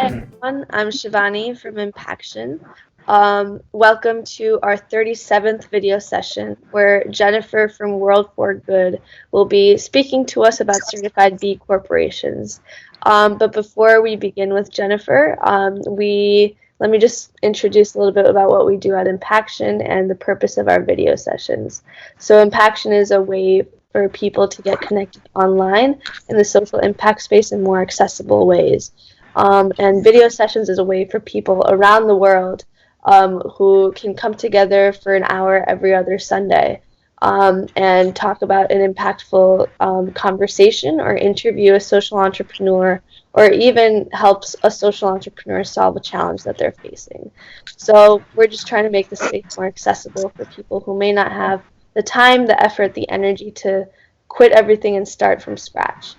Hi everyone, I'm Shivani from Impaction. Welcome to our 37th video session where Jennifer from World for Good will be speaking to us about certified B corporations. But before we begin with Jennifer, let me just introduce a little bit about what we do at Impaction and the purpose of our video sessions. So Impaction is a way for people to get connected online in the social impact space in more accessible ways. And video sessions is a way for people around the world who can come together for an hour every other Sunday and talk about an impactful conversation or interview a social entrepreneur or even helps a social entrepreneur solve a challenge that they're facing. So we're just trying to make the space more accessible for people who may not have the time, the effort, the energy to quit everything and start from scratch.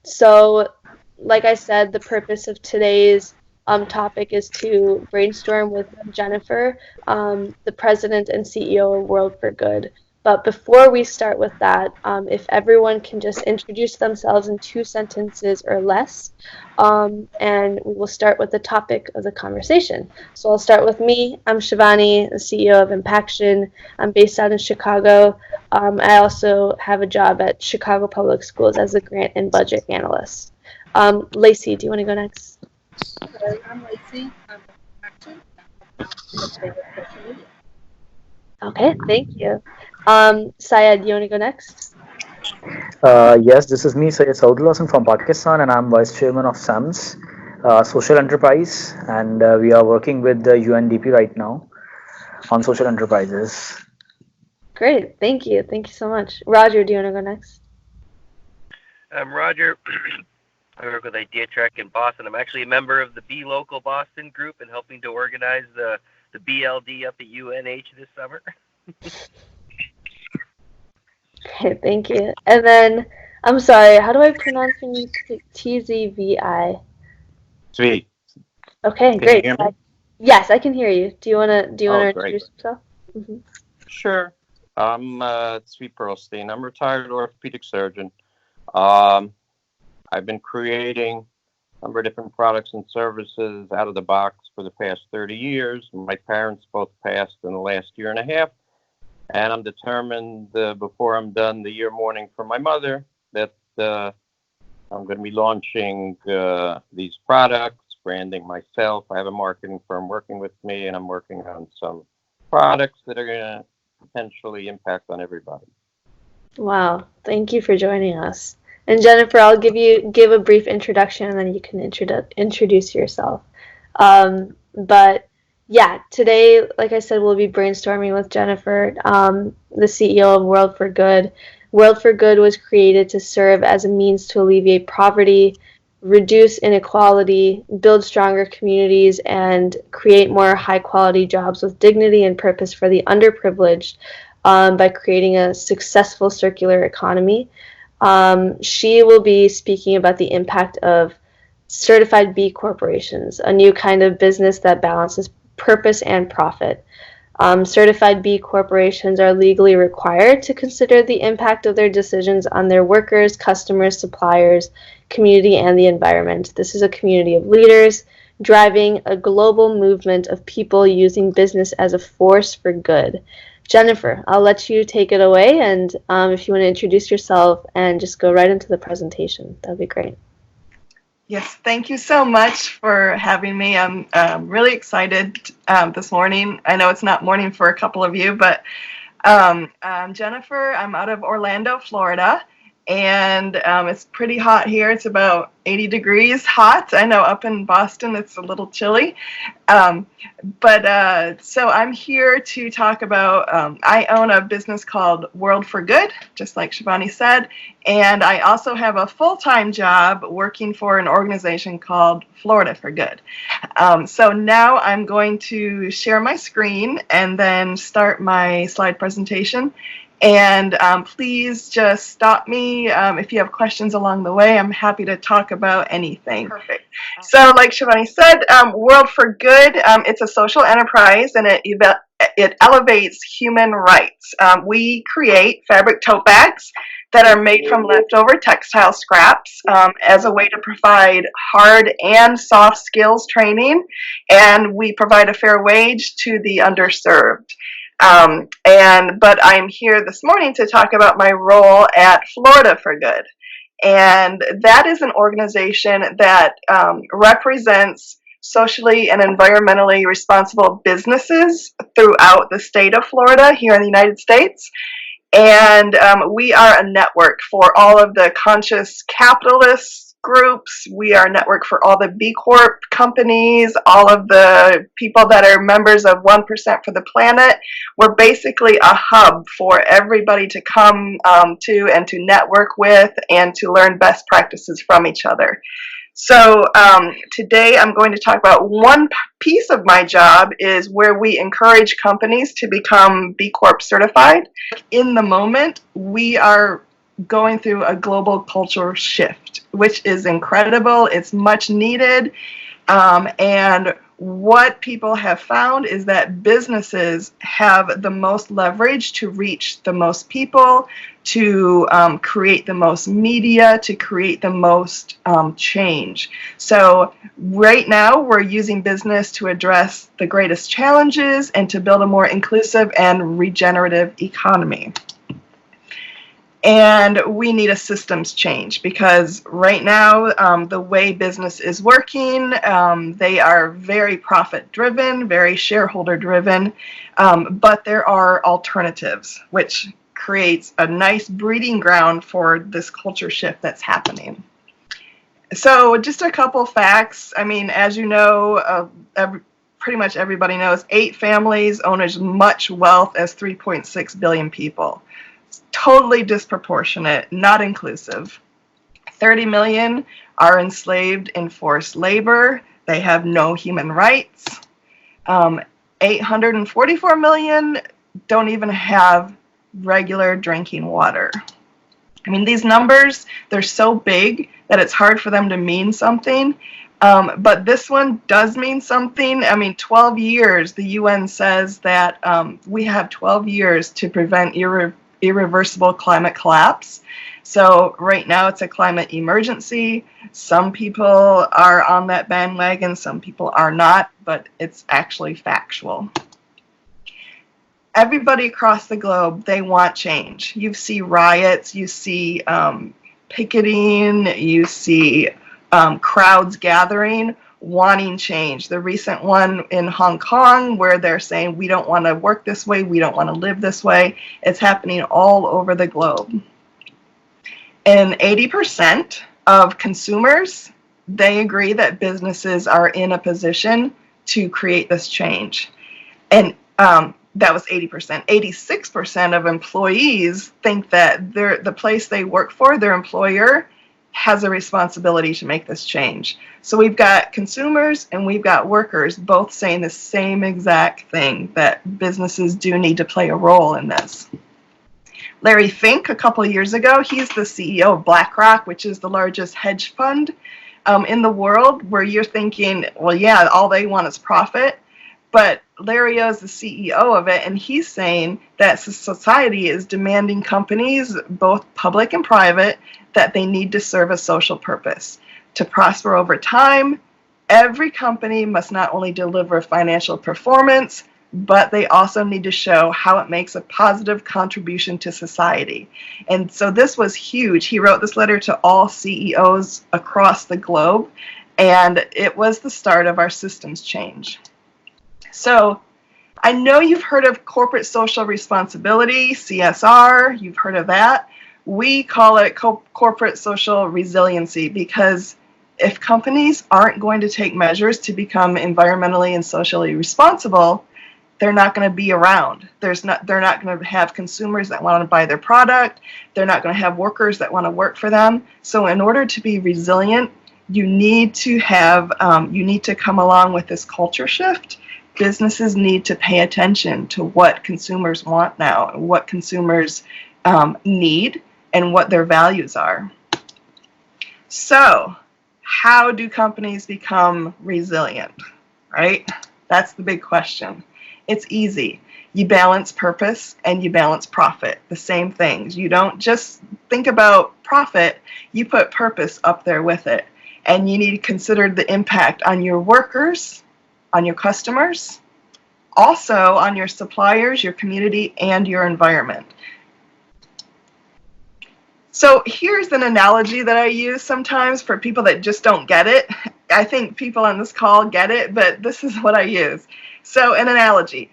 So like I said, the purpose of today's topic is to brainstorm with Jennifer, the president and CEO of World for Good. But before we start with that, if everyone can just introduce themselves in 2 sentences or less, and we will start with the topic of the conversation. So I'll start with me. I'm Shivani, the CEO of Impaction. I'm based out in Chicago. I also have a job at Chicago Public Schools as a grant and budget analyst. Lacey, do you want to go next? Hello, I'm Lacey. I'm Impaction. Okay, thank you. Syed, do you want to go next? Yes, this is me, Syed Saudullah from Pakistan, and I'm Vice Chairman of SAMS, Social Enterprise, and we are working with the UNDP right now on social enterprises. Great, thank you. Thank you so much. Roger, do you want to go next? I'm Roger. I work with Idea Trek in Boston. I'm actually a member of the Be Local Boston group and helping to organize the BLD up at UNH this summer. Okay, thank you. And then, I'm sorry, how do I pronounce your name? TZVI. Sweet. Okay, Can great. you hear me? Yes, I can hear you. Do you wanna Great. introduce yourself? Mm-hmm. Sure. I'm Sweet Pearlstein. I'm a retired orthopedic surgeon. I've been creating a number of different products and services out of the box for the past 30 years. My parents both passed in the last year and a half, and I'm determined before I'm done the year mourning for my mother that I'm going to be launching these products, branding myself. I have a marketing firm working with me, and I'm working on some products that are going to potentially impact on everybody. Wow, thank you for joining us. And Jennifer, I'll give a brief introduction, and then you can introduce yourself. But yeah, today, like I said, we'll be brainstorming with Jennifer, the CEO of World for Good. World for Good was created to serve as a means to alleviate poverty, reduce inequality, build stronger communities, and create more high-quality jobs with dignity and purpose for the underprivileged by creating a successful circular economy. She will be speaking about the impact of certified B corporations, a new kind of business that balances purpose and profit. Certified B corporations are legally required to consider the impact of their decisions on their workers, customers, suppliers, community, and the environment. This is a community of leaders driving a global movement of people using business as a force for good. Jennifer, I'll let you take it away, and if you want to introduce yourself and just go right into the presentation, that'd be great. Yes, thank you so much for having me. I'm really excited this morning. I know it's not morning for a couple of you, but I'm Jennifer. I'm out of Orlando, Florida, and it's pretty hot here. It's about 80 degrees hot. I know up in Boston it's a little chilly. So I'm here to talk about, I own a business called World for Good, just like Shivani said, and I also have a full-time job working for an organization called Florida for Good. So now I'm going to share my screen and then start my slide presentation. And please just stop me if you have questions along the way. I'm happy to talk about anything. Perfect. So like Shivani said, World for Good, it's a social enterprise, and it elevates human rights. We create fabric tote bags that are made from leftover textile scraps as a way to provide hard and soft skills training, and we provide a fair wage to the underserved. But I'm here this morning to talk about my role at Florida for Good. And that is an organization that represents socially and environmentally responsible businesses throughout the state of Florida here in the United States. And we are a network for all of the conscious capitalist groups. We are a network for all the B Corp companies, all of the people that are members of 1% for the Planet. We're basically a hub for everybody to come to and to network with and to learn best practices from each other. So today I'm going to talk about one piece of my job is where we encourage companies to become B Corp certified. In the moment, we are going through a global cultural shift, which is incredible. It's much needed. And what people have found is that businesses have the most leverage to reach the most people, to create the most media, to create the most change. So right now we're using business to address the greatest challenges and to build a more inclusive and regenerative economy. And we need a systems change because right now the way business is working, they are very profit driven, very shareholder driven, but there are alternatives, which creates a nice breeding ground for this culture shift that's happening. So just a couple facts. I mean, as you know, pretty much everybody knows 8 families own as much wealth as 3.6 billion people. Totally disproportionate, not inclusive. 30 million are enslaved in forced labor. They have no human rights. 844 million don't even have regular drinking water. I mean, these numbers, they're so big that it's hard for them to mean something. But this one does mean something. I mean, 12 years, the UN says that we have 12 years to prevent irreversible climate collapse. So right now it's a climate emergency. Some people are on that bandwagon, some people are not, but it's actually factual. Everybody across the globe, they want change. You see riots, you see picketing, you see crowds gathering, wanting change. The recent one in Hong Kong where they're saying we don't want to work this way, we don't want to live this way. It's happening all over the globe. And 80% of consumers, they agree that businesses are in a position to create this change. And that was 80%. 86% of employees think that the place they work for, their employer, has a responsibility to make this change. So we've got consumers and we've got workers both saying the same exact thing, that businesses do need to play a role in this. Larry Fink, a couple of years ago, he's the CEO of BlackRock, which is the largest hedge fund in the world, where you're thinking, well, yeah, all they want is profit. But Larry is the CEO of it, and he's saying that society is demanding companies, both public and private, that they need to serve a social purpose. To prosper over time, every company must not only deliver financial performance, but they also need to show how it makes a positive contribution to society. And so this was huge. He wrote this letter to all CEOs across the globe, and it was the start of our systems change. So I know you've heard of corporate social responsibility, CSR, you've heard of that. We call it corporate social resiliency because if companies aren't going to take measures to become environmentally and socially responsible, they're not going to be around. They're not going to have consumers that want to buy their product. They're not going to have workers that want to work for them. So in order to be resilient, you need to come along with this culture shift. Businesses need to pay attention to what consumers want now, what consumers need, and what their values are. So, how do companies become resilient, right? That's the big question. It's easy. You balance purpose and you balance profit, the same things. You don't just think about profit, you put purpose up there with it. And you need to consider the impact on your workers, on your customers, also on your suppliers, your community, and your environment. So here's an analogy that I use sometimes for people that just don't get it. I think people on this call get it, but this is what I use. So an analogy.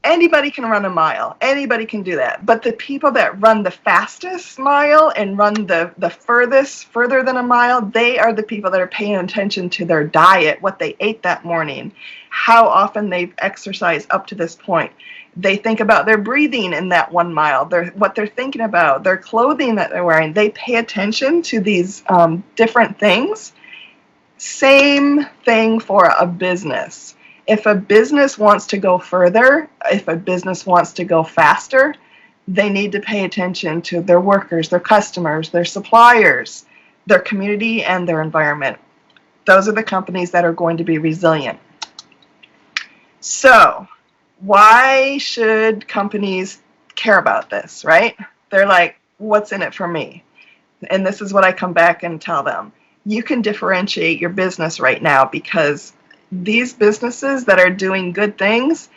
Anybody can run a mile. Anybody can do that. But the people that run the fastest mile and run the furthest, further than a mile, they are the people that are paying attention to their diet, what they ate that morning, how often they've exercised up to this point. They think about their breathing in that 1 mile, what they're thinking about, their clothing that they're wearing. They pay attention to these different things. Same thing for a business. If a business wants to go further, if a business wants to go faster, they need to pay attention to their workers, their customers, their suppliers, their community, and their environment. Those are the companies that are going to be resilient. So, why should companies care about this, right? They're like, what's in it for me? And this is what I come back and tell them. You can differentiate your business right now because these businesses that are doing good things,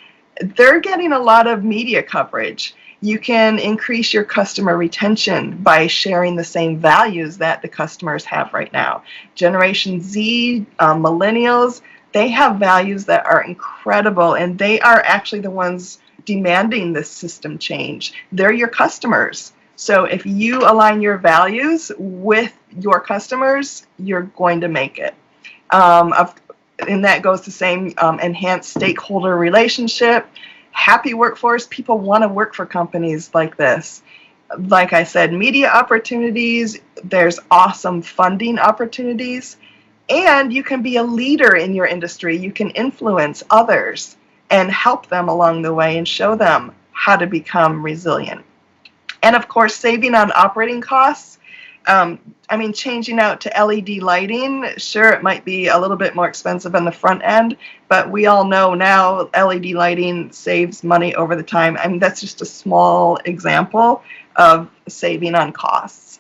they're getting a lot of media coverage. You can increase your customer retention by sharing the same values that the customers have right now. Generation Z, millennials, they have values that are incredible, and they are actually the ones demanding this system change. They're your customers. So if you align your values with your customers, you're going to make it. And that goes the same, enhanced stakeholder relationship, happy workforce. People want to work for companies like this. Like I said, media opportunities, there's awesome funding opportunities, and you can be a leader in your industry. You can influence others and help them along the way and show them how to become resilient. And of course, saving on operating costs. Changing out to LED lighting, sure, it might be a little bit more expensive on the front end, but we all know now LED lighting saves money over the time. I mean, that's just a small example of saving on costs.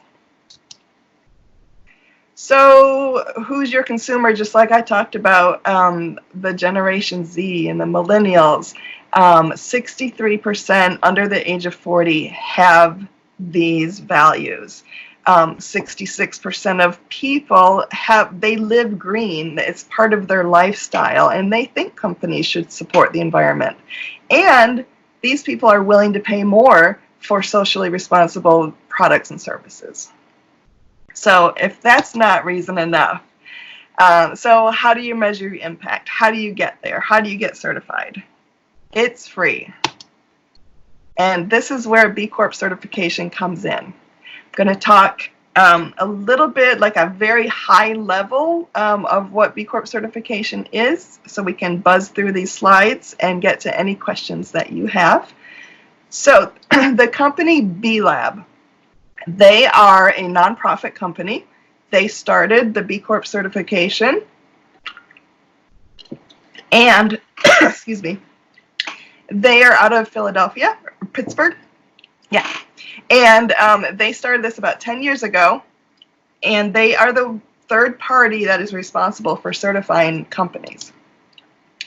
So who's your consumer? Just like I talked about, the Generation Z and the millennials, 63% under the age of 40 have these values. 66% of people they live green. It's part of their lifestyle, and they think companies should support the environment. And these people are willing to pay more for socially responsible products and services. So if that's not reason enough, so how do you measure your impact? How do you get there? How do you get certified? It's free. And this is where B Corp certification comes in. I'm going to talk a little bit, like a very high level of what B Corp certification is, so we can buzz through these slides and get to any questions that you have. So the company B Lab, they are a nonprofit company. They started the B Corp certification, and excuse me, they are out of Philadelphia, Pittsburgh. Yeah. And they started this about 10 years ago, and they are the third party that is responsible for certifying companies.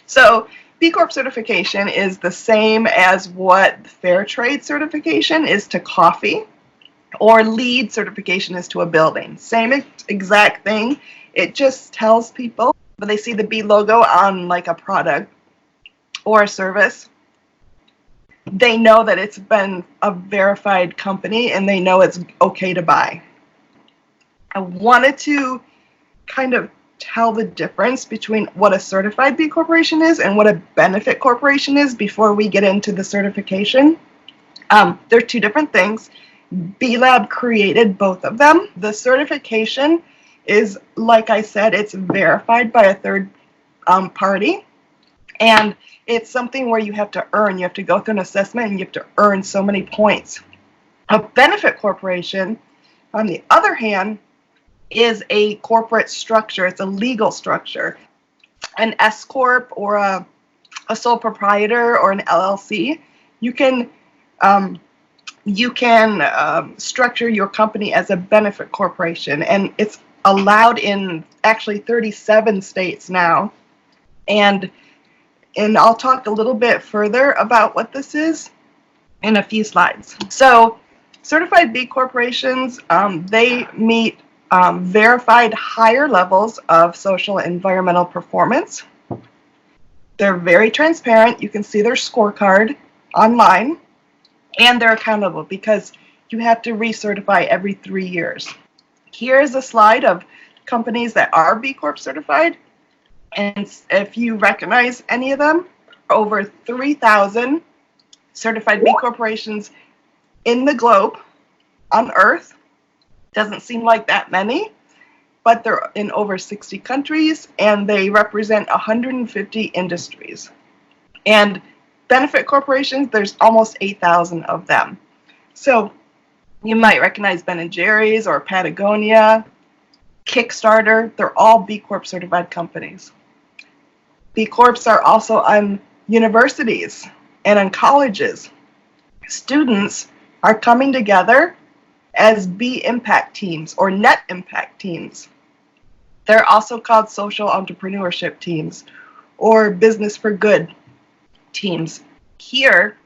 So B Corp certification is the same as what fair trade certification is to coffee, or LEED certification is to a building. Same exact thing. It just tells people when they see the B logo on like a product or a service, they know that it's been a verified company and they know it's okay to buy. I wanted to kind of tell the difference between what a certified B Corporation is and what a benefit corporation is before we get into the certification. They're two different things. B Lab created both of them. The certification is, like I said, it's verified by a third party. And it's something where you have to earn. You have to go through an assessment and you have to earn so many points. A benefit corporation, on the other hand, is a corporate structure. It's a legal structure. An S Corp or a sole proprietor or an LLC You can structure your company as a benefit corporation, and it's allowed in actually 37 states now. And I'll talk a little bit further about what this is in a few slides. So certified B corporations, they meet verified higher levels of social and environmental performance. They're very transparent. You can see their scorecard online, and they're accountable because you have to recertify every 3 years. Here is a slide of companies that are B Corp certified, and if you recognize any of them, over 3,000 certified B corporations in the globe, on Earth. Doesn't seem like that many, but they're in over 60 countries, and they represent 150 industries. And benefit corporations, there's almost 8,000 of them. So you might recognize Ben & Jerry's or Patagonia, Kickstarter. They're all B Corp certified companies. B Corps are also on universities and on colleges. Students are coming together as B impact teams or net impact teams. They're also called social entrepreneurship teams or business for good teams. Here,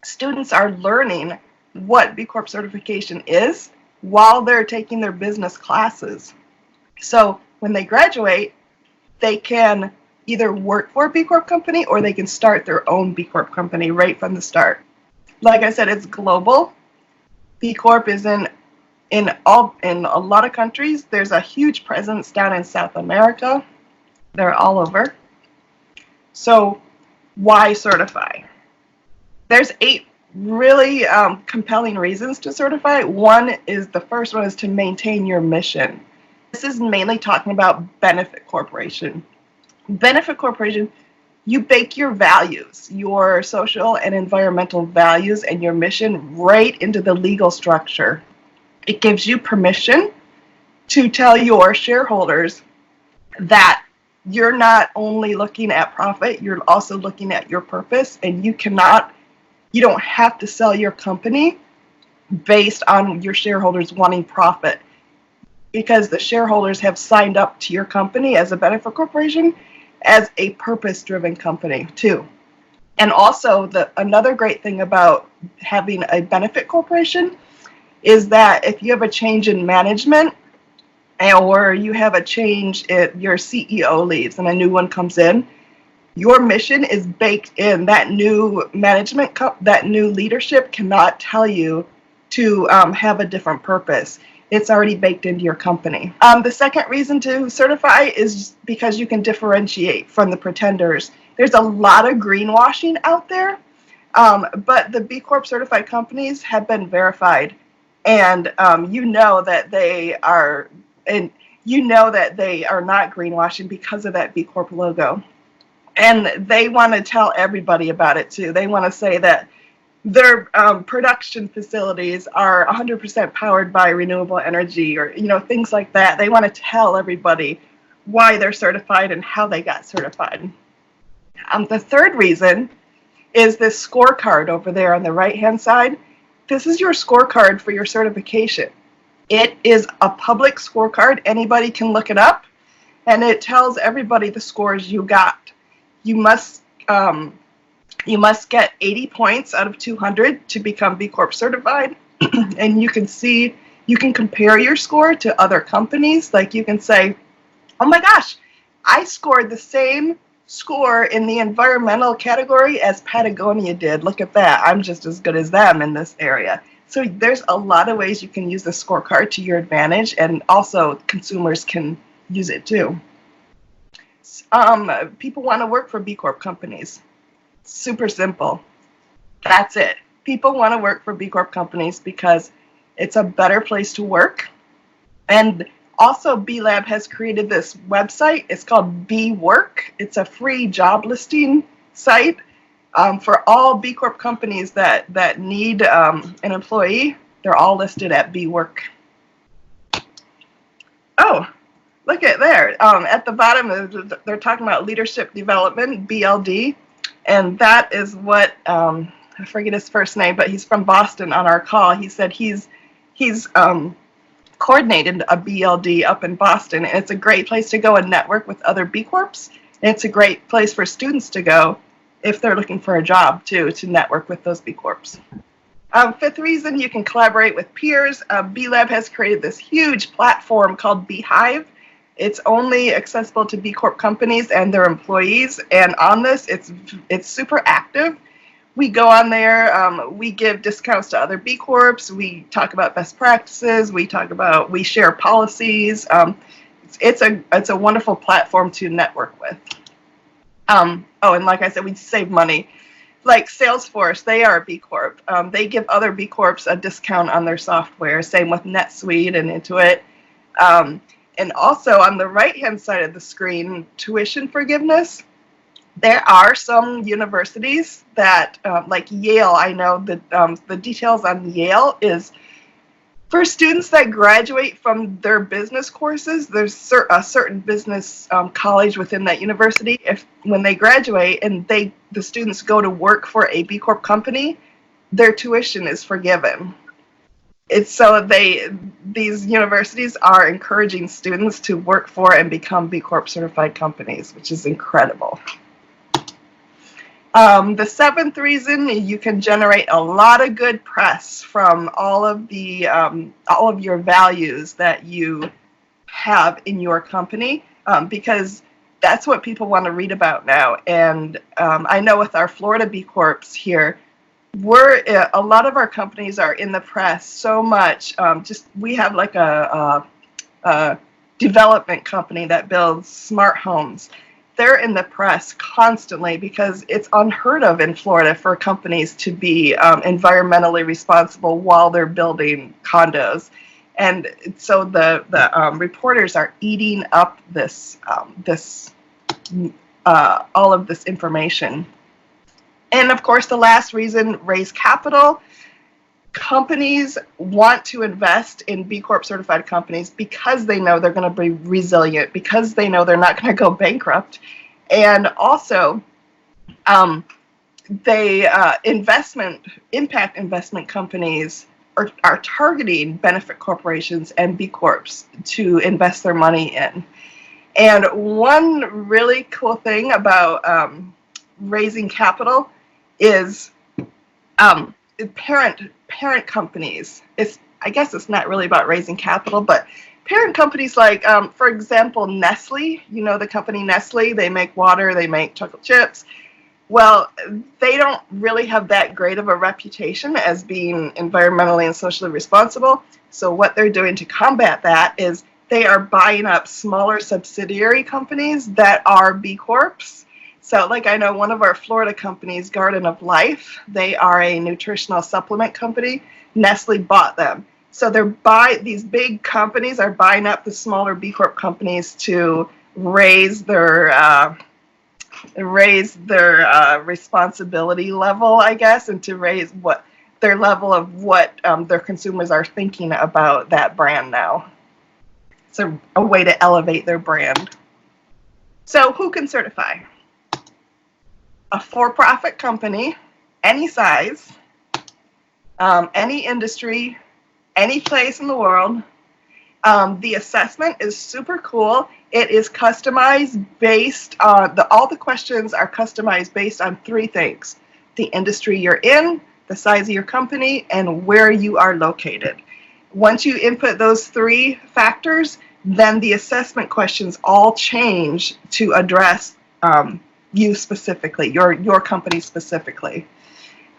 students are learning what B Corp certification is while they're taking their business classes. So when they graduate, they can either work for a B Corp company or they can start their own B Corp company right from the start. Like I said, it's global. B Corp is in a lot of countries. There's a huge presence down in South America. They're all over. So why certify? There's 8 really compelling reasons to certify. The first one is to maintain your mission. This is mainly talking about benefit corporation. Benefit corporation, you bake your values, your social and environmental values and your mission right into the legal structure. It gives you permission to tell your shareholders that you're not only looking at profit, you're also looking at your purpose, and you don't have to sell your company based on your shareholders wanting profit, because the shareholders have signed up to your company as a benefit corporation as a purpose-driven company too. And also, another great thing about having a benefit corporation is that if you have a change in management, or you have a change, your CEO leaves and a new one comes in, your mission is baked in. That new management, that new leadership cannot tell you to have a different purpose. It's already baked into your company. The second reason to certify is because you can differentiate from the pretenders. There's a lot of greenwashing out there, but the B Corp certified companies have been verified, and you know that they are not greenwashing because of that B Corp logo. And they want to tell everybody about it too. They want to say that their production facilities are 100% powered by renewable energy, or things like that. They want to tell everybody why they're certified and how they got certified. The third reason is this scorecard over there on the right-hand side. This is your scorecard for your certification. It is a public scorecard. Anybody can look it up, and it tells everybody the scores you got. You must get 80 points out of 200 to become B Corp certified. And you can compare your score to other companies. Like you can say, oh my gosh, I scored the same score in the environmental category as Patagonia did. Look at that. I'm just as good as them in this area. So there's a lot of ways you can use the scorecard to your advantage, and also consumers can use it too. People want to work for B Corp companies. Super simple. That's it. People want to work for B Corp companies because it's a better place to work. And also, B Lab has created this website. It's called B Work. It's a free job listing site for all B Corp companies that need an employee. They're all listed at B Work. Oh, look at there. At the bottom, they're talking about leadership development, BLD. And that is what, I forget his first name, but he's from Boston on our call. He said he's coordinated a BLD up in Boston. And it's a great place to go and network with other B Corps. And it's a great place for students to go if they're looking for a job, too, to network with those B Corps. Fifth reason, you can collaborate with peers. B Lab has created this huge platform called Beehive. It's only accessible to B Corp companies and their employees. And on this, it's super active. We go on there, we give discounts to other B Corps, we talk about best practices, we share policies. It's a wonderful platform to network with. And like I said, we save money. Like Salesforce, they are a B Corp. They give other B Corps a discount on their software. Same with NetSuite and Intuit. And also on the right-hand side of the screen, tuition forgiveness. There are some universities that, like Yale, I know the details on Yale is for students that graduate from their business courses, there's a certain business college within that university. When they graduate and the students go to work for a B Corp company, their tuition is forgiven. It's so these universities are encouraging students to work for and become B Corp certified companies, which is incredible. The seventh reason, you can generate a lot of good press from all of your values that you have in your company, because that's what people want to read about now. And I know with our Florida B Corps here, a lot of our companies are in the press so much. We have like a development company that builds smart homes. They're in the press constantly because it's unheard of in Florida for companies to be environmentally responsible while they're building condos. And so the reporters are eating up all of this information. And of course, the last reason, raise capital. Companies want to invest in B Corp certified companies because they know they're going to be resilient, because they know they're not going to go bankrupt. And also, impact investment companies are targeting benefit corporations and B Corps to invest their money in. And one really cool thing about raising capital is parent companies. I guess it's not really about raising capital, but parent companies like, for example, Nestle, you know the company Nestle, they make water, they make chocolate chips. Well, they don't really have that great of a reputation as being environmentally and socially responsible. So what they're doing to combat that is they are buying up smaller subsidiary companies that are B Corps. So like I know one of our Florida companies, Garden of Life, they are a nutritional supplement company. Nestle bought them. So these big companies are buying up the smaller B Corp companies to raise their responsibility level, I guess, and to raise their level of what their consumers are thinking about that brand now. It's a way to elevate their brand. So who can certify? A for-profit company, any size, any industry, any place in the world. The assessment is super cool. It is customized based on all the questions are customized based on three things: the industry you're in, the size of your company, and where you are located. Once you input those three factors, then the assessment questions all change to address you specifically, your company specifically.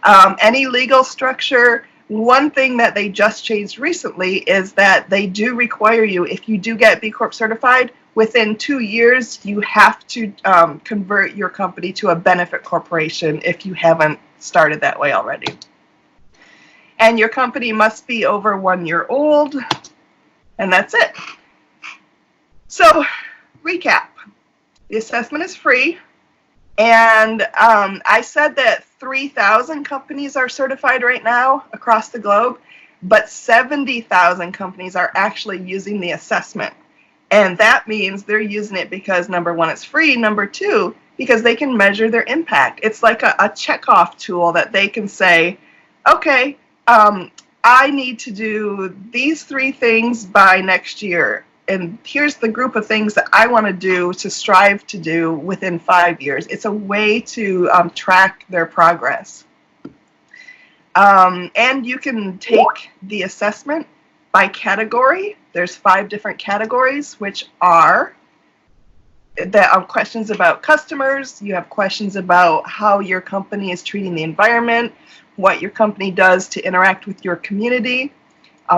Any legal structure. One thing that they just changed recently is that they do require you, if you do get B Corp certified, within 2 years, you have to convert your company to a benefit corporation if you haven't started that way already. And your company must be over 1 year old, and that's it. So, recap. The assessment is free, and I said that 3,000 companies are certified right now across the globe, but 70,000 companies are actually using the assessment. And that means they're using it because, number one, it's free. Number two, because they can measure their impact. It's like a checkoff tool that they can say, okay, I need to do these 3 things by next year. And here's the group of things that I want to do to strive to do within 5 years. It's a way to track their progress. And you can take the assessment by category. There's 5 different categories, which are questions about customers. You have questions about how your company is treating the environment, what your company does to interact with your community,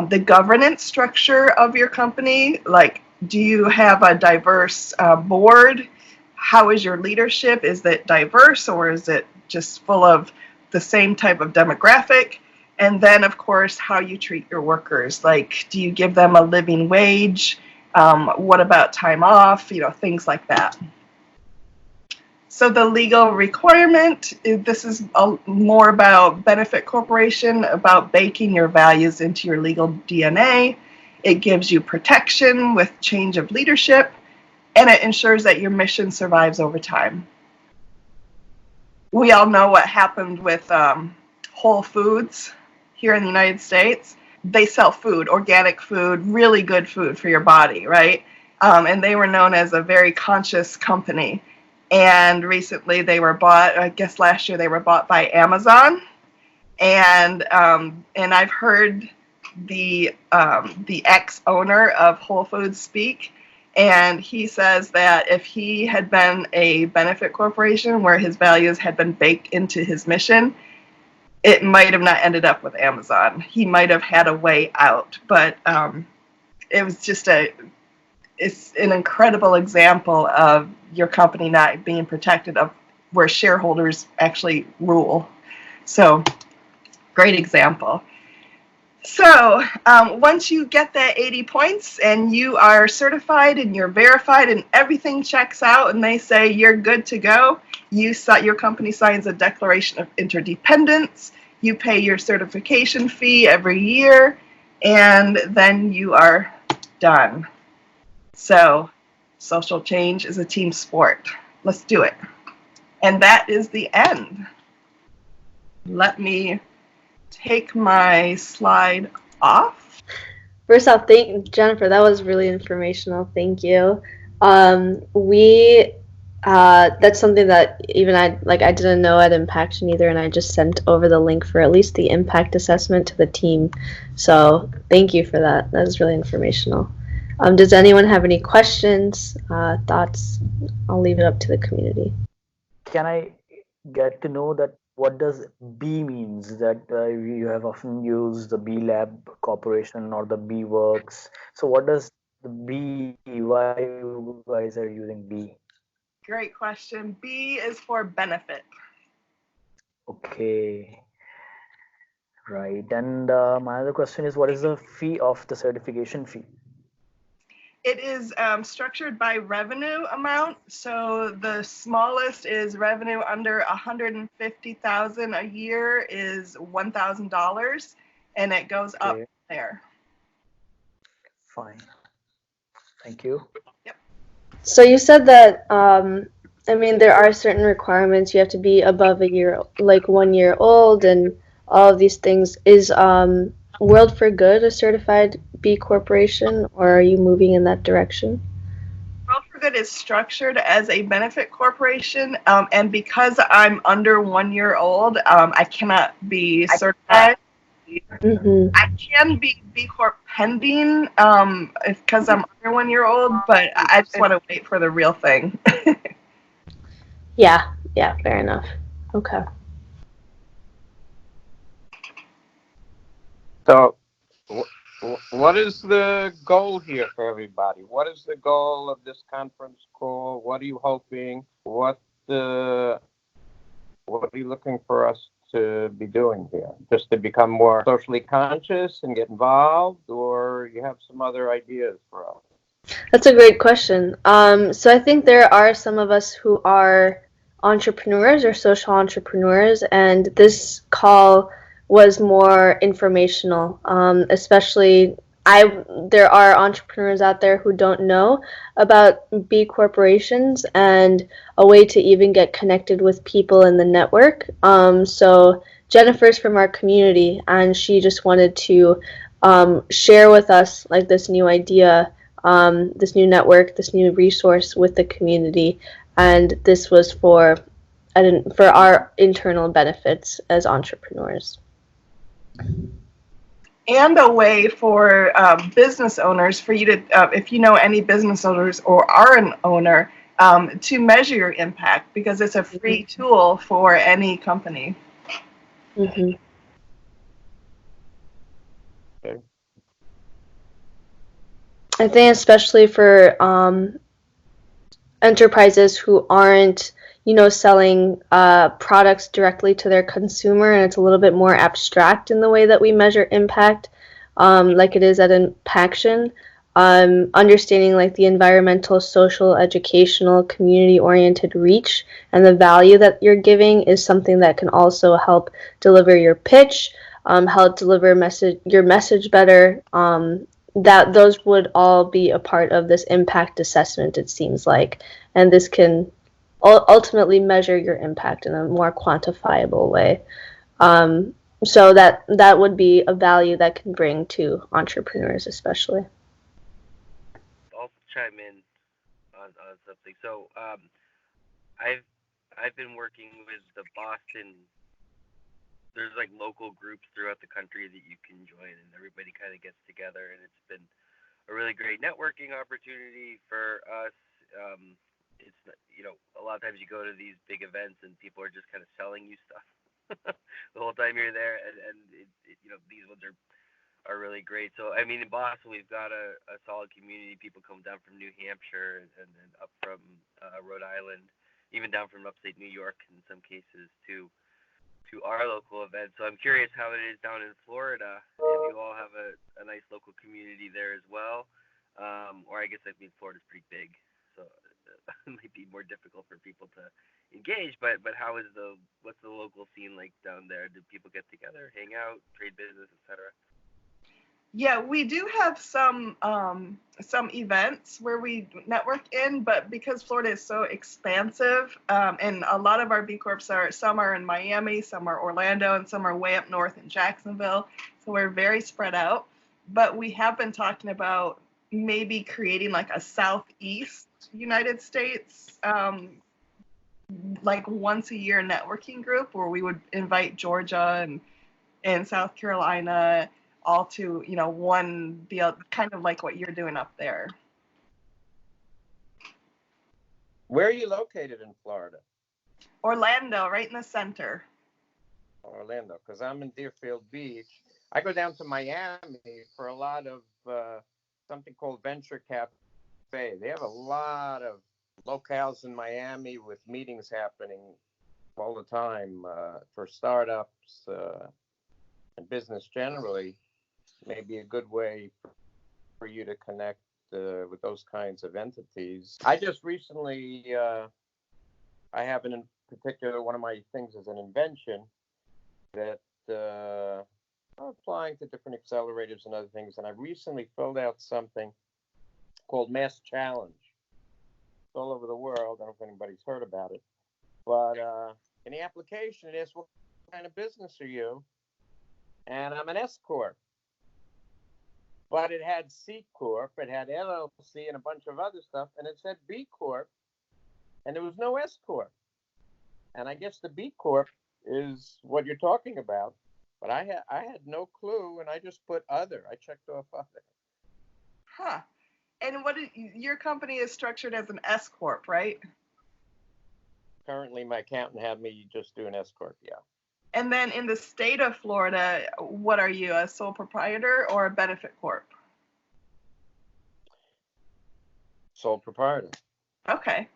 the governance structure of your company, like do you have a diverse board? How is your leadership? Is it diverse, or is it just full of the same type of demographic? And then, of course, how you treat your workers. Like, do you give them a living wage? What about time off? Things like that. So the legal requirement, this is more about benefit corporation, about baking your values into your legal DNA. It gives you protection with change of leadership, and it ensures that your mission survives over time. We all know what happened with Whole Foods here in the United States. They sell food, organic food, really good food for your body, right? And they were known as a very conscious company. And recently they were bought, I guess last year they were bought by Amazon. And I've heard the ex-owner of Whole Foods speak, and he says that if he had been a benefit corporation where his values had been baked into his mission, it might have not ended up with Amazon. He might have had a way out, but it was just it's an incredible example of your company not being protected, of where shareholders actually rule. So, great example. So once you get that 80 points and you are certified and you're verified and everything checks out and they say you're good to go, your company signs a declaration of interdependence, you pay your certification fee every year, and then you are done. So social change is a team sport. Let's do it. And that is the end. Let me take my slide off. First off, Jennifer, that was really informational. Thank you. That's something that even I didn't know at Impaction either, and I just sent over the link for at least the impact assessment to the team. So thank you for that. That was really informational. Does anyone have any questions, thoughts? I'll leave it up to the community. Can I get to know that what does B means? That you have often used the B Lab Corporation or the B Works. So what does the B, why you guys are using B? Great question. B is for benefit. Okay. Right. And my other question is, what is the fee of the certification fee? It is structured by revenue amount. So the smallest is revenue under $150,000 a year is $1,000, and it goes up there. Fine. Thank you. Yep. So you said that there are certain requirements. You have to be above 1 year old, and all of these things. Is World for Good a certified B Corporation, or are you moving in that direction? World for Good is structured as a benefit corporation, and because I'm under 1 year old, I cannot be certified. Mm-hmm. I can be B Corp pending because I'm under 1 year old, but I just want to wait for the real thing. Yeah, fair enough. Okay. So, what is the goal here for everybody? What is the goal of this conference call? What are you hoping? What are you looking for us to be doing here? Just to become more socially conscious and get involved, or you have some other ideas for us? That's a great question. So I think there are some of us who are entrepreneurs or social entrepreneurs, and this call was more informational, especially there are entrepreneurs out there who don't know about B corporations and a way to even get connected with people in the network. So Jennifer's from our community, and she just wanted to share with us like this new idea, this new network, this new resource with the community, and this was for our internal benefits as entrepreneurs. And a way for business owners, for you to, if you know any business owners or are an owner, to measure your impact, because it's a free tool for any company. Mm-hmm. Okay. I think especially for enterprises who aren't, selling products directly to their consumer, and it's a little bit more abstract in the way that we measure impact, like it is at Impaction. Understanding like the environmental, social, educational, community-oriented reach and the value that you're giving is something that can also help deliver your pitch, help deliver your message better. That those would all be a part of this impact assessment, it seems like, and this can ultimately measure your impact in a more quantifiable way. So that would be a value that can bring to entrepreneurs, especially. I'll chime in on something. So I've I've been working with the Boston. There's like local groups throughout the country that you can join, and everybody kind of gets together, and it's been a really great networking opportunity for us. It's a lot of times you go to these big events and people are just kind of selling you stuff the whole time you're there, and these ones are really great. So I mean, in Boston, we've got a solid community. People come down from New Hampshire and then up from Rhode Island, even down from upstate New York in some cases to our local event. So I'm curious how it is down in Florida. If you all have a nice local community there as well, or I guess Florida's pretty big, so it might be more difficult for people to engage. But what's the local scene like down there? Do people get together, hang out, trade business, etc.? Yeah, we do have some events where we network in, but because Florida is so expansive, and a lot of our B Corps some are in Miami, some are Orlando, and some are way up north in Jacksonville. So we're very spread out. But we have been talking about maybe creating like a Southeast United States, like once a year networking group where we would invite Georgia and South Carolina all to, one deal, kind of like what you're doing up there. Where are you located in Florida? Orlando, right in the center. Orlando, because I'm in Deerfield Beach. I go down to Miami for a lot of something called Venture Cafe. They have a lot of locales in Miami with meetings happening all the time for startups and business generally. Maybe a good way for you to connect with those kinds of entities. I just recently, I have in particular, one of my things is an invention that I'm applying to different accelerators and other things. And I recently filled out something called Mass Challenge. It's all over the world. I don't know if anybody's heard about it. But in the application, it asks, what kind of business are you? And I'm an S Corp. But it had C Corp, it had LLC, and a bunch of other stuff, and it said B Corp, and there was no S Corp. And I guess the B Corp is what you're talking about, but I had no clue, and I just put other. I checked off other. Huh. And your company is structured as an S Corp, right? Currently, my accountant had me just do an S Corp, yeah. And then in the state of Florida, what are you, a sole proprietor or a benefit corp? Sole proprietor. Okay.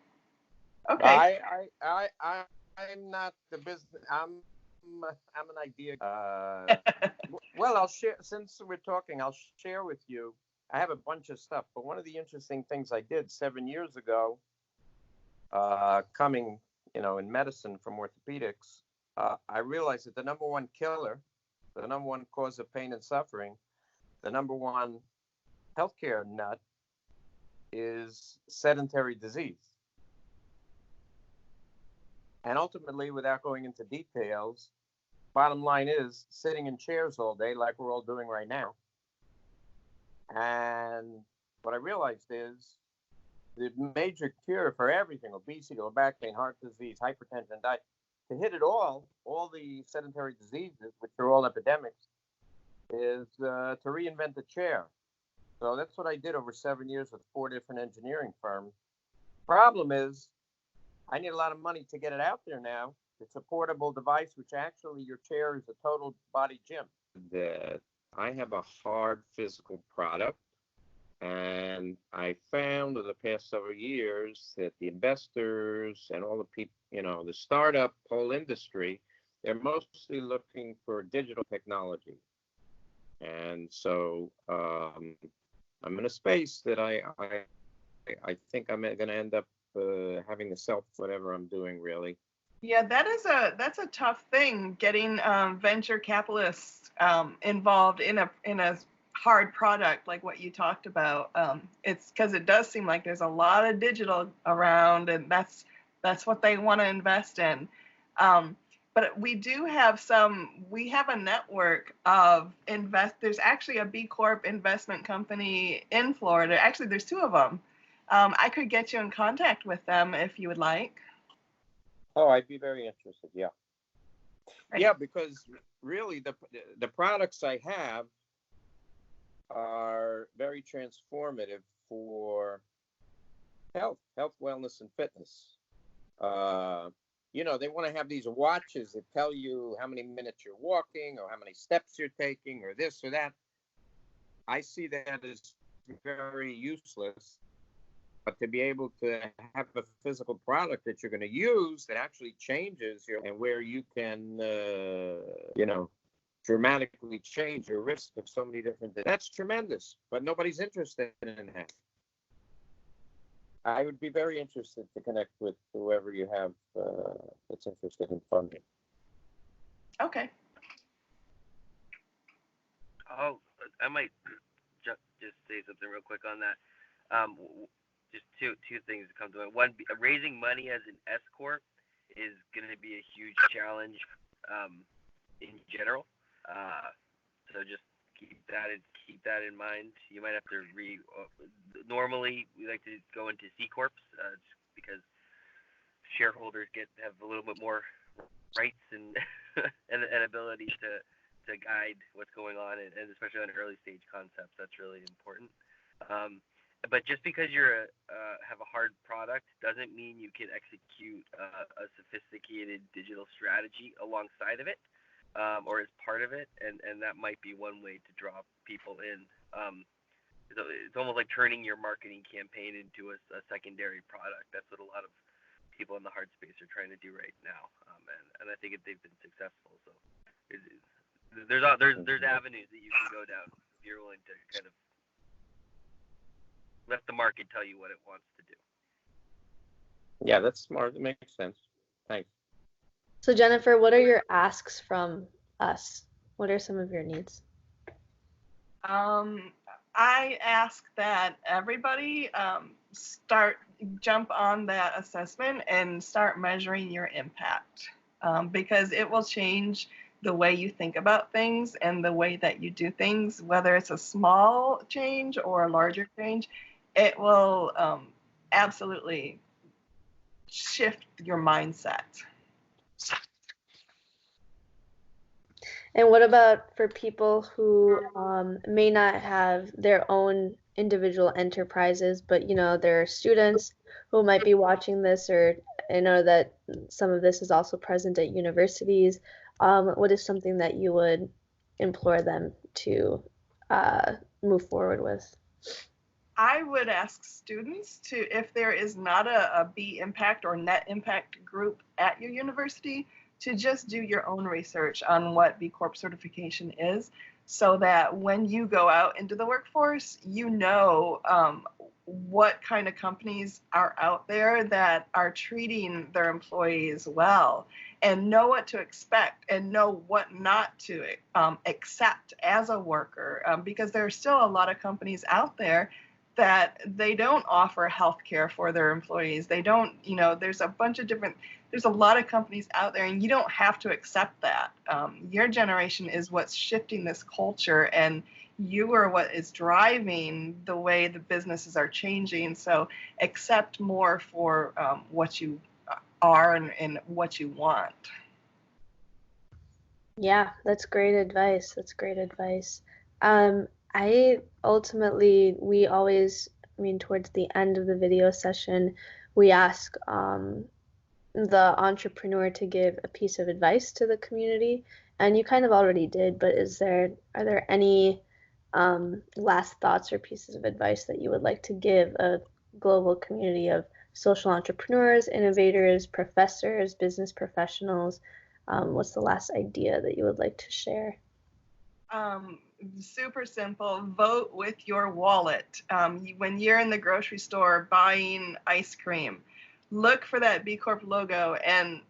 Okay. I'm not the business. I'm an idea. Well, I'll share. Since we're talking, I'll share with you. I have a bunch of stuff, but one of the interesting things I did 7 years ago, coming, in medicine from orthopedics, I realized that the number one killer, the number one cause of pain and suffering, the number one healthcare nut is sedentary disease. And ultimately, without going into details, bottom line is sitting in chairs all day like we're all doing right now. And what I realized is the major cure for everything, obesity, low back pain, heart disease, hypertension, diet, to hit it all the sedentary diseases, which are all epidemics, is to reinvent the chair. So that's what I did over 7 years with 4 different engineering firms. Problem is, I need a lot of money to get it out there now. It's a portable device, which actually your chair is a total body gym. That I have a hard physical product. And I found over the past several years that the investors and all the people, the startup whole industry, they're mostly looking for digital technology. And so I'm in a space that I think I'm going to end up having to sell whatever I'm doing, really. Yeah, that's a tough thing, getting venture capitalists involved in a hard product like what you talked about. It's because it does seem like there's a lot of digital around, and that's what they want to invest in. But we have a network of there's actually a B Corp investment company in Florida. Actually, there's 2 of them. I could get you in contact with them if you would like. Oh, I'd be very interested. Yeah. Right. Yeah, because really the products I have are very transformative for health, wellness, and fitness. They want to have these watches that tell you how many minutes you're walking or how many steps you're taking or this or that. I see that as very useless. But to be able to have a physical product that you're going to use that actually changes and where you can, dramatically change your risk of so many different things. That's tremendous, but nobody's interested in that. I would be very interested to connect with whoever you have that's interested in funding. Okay. Oh, I might just say something real quick on that. Just two things that come to mind. One, raising money as an S corp is going to be a huge challenge in general. So just keep that in mind. You might have to normally we like to go into C corps just because shareholders have a little bit more rights and and ability to guide what's going on, and especially on early stage concepts, that's really important. But just because you have a hard product doesn't mean you can execute a sophisticated digital strategy alongside of it, or as part of it, and that might be one way to draw people in. It's almost like turning your marketing campaign into a secondary product. That's what a lot of people in the hard space are trying to do right now, and I think they've been successful. So there's avenues that you can go down if you're willing to kind of let the market tell you what it wants to do. Yeah, that's smart. It makes sense. Thanks. So Jennifer, what are your asks from us? What are some of your needs? I ask that everybody jump on that assessment and start measuring your impact, because it will change the way you think about things and the way that you do things, whether it's a small change or a larger change. It will absolutely shift your mindset. And what about for people who may not have their own individual enterprises, but there are students who might be watching this, or I know that some of this is also present at universities. What is something that you would implore them to move forward with? I would ask students if there is not a B impact or net impact group at your university, to just do your own research on what B Corp certification is, so that when you go out into the workforce, what kind of companies are out there that are treating their employees well, and know what to expect and know what not to accept as a worker, because there are still a lot of companies out there that they don't offer health care for their employees. They don't, there's a lot of companies out there, and you don't have to accept that. Your generation is what's shifting this culture, and you are what is driving the way the businesses are changing. So accept more for what you are and what you want. Yeah, that's great advice. That's great advice. We always, towards the end of the video session, we ask the entrepreneur to give a piece of advice to the community, and you kind of already did, but are there any last thoughts or pieces of advice that you would like to give a global community of social entrepreneurs, innovators, professors, business professionals? What's the last idea that you would like to share? Super simple. Vote with your wallet. When you're in the grocery store buying ice cream, look for that B Corp logo and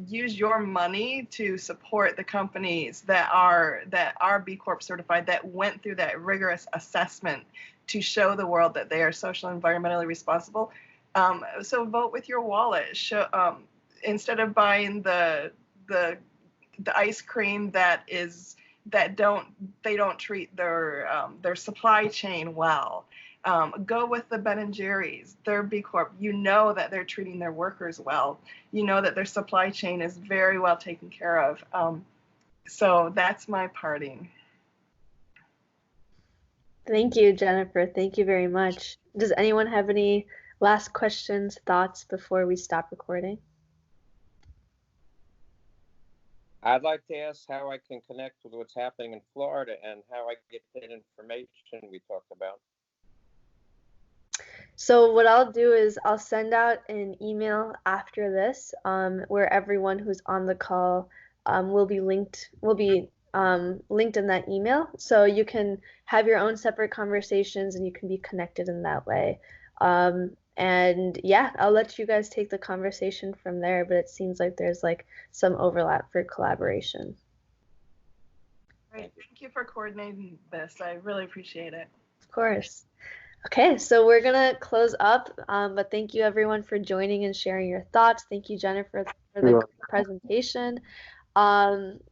use your money to support the companies that are B Corp certified, that went through that rigorous assessment to show the world that they are social and environmentally responsible. So vote with your wallet. Instead of buying the ice cream they don't treat their supply chain well. Go with the Ben and Jerry's. They're B Corp. You know that they're treating their workers well. You know that their supply chain is very well taken care of. So that's my parting. Thank you, Jennifer. Thank you very much. Does anyone have any last questions, thoughts before we stop recording? I'd like to ask how I can connect with what's happening in Florida and how I get that information we talked about. So what I'll do is I'll send out an email after this, where everyone who's on the call will be linked in that email. So you can have your own separate conversations and you can be connected in that way. And yeah, I'll let you guys take the conversation from there, but it seems like there's some overlap for collaboration. Great. Thank you for coordinating this. I really appreciate it. Of course. Okay, so we're going to close up, but thank you everyone for joining and sharing your thoughts. Thank you, Jennifer, for the presentation.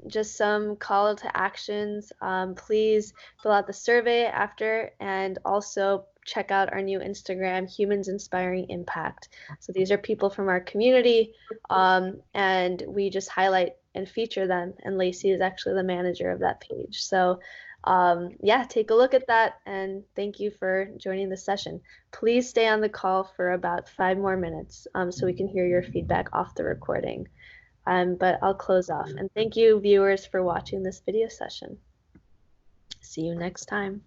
Just some call to actions. Please fill out the survey after, and also check out our new Instagram, Humans Inspiring Impact. So these are people from our community, and we just highlight and feature them, and Lacey is actually the manager of that page. So yeah, take a look at that, and thank you for joining the session. Please stay on the call for about 5 more minutes so we can hear your feedback off the recording. But I'll close off, and thank you viewers for watching this video session. See you next time.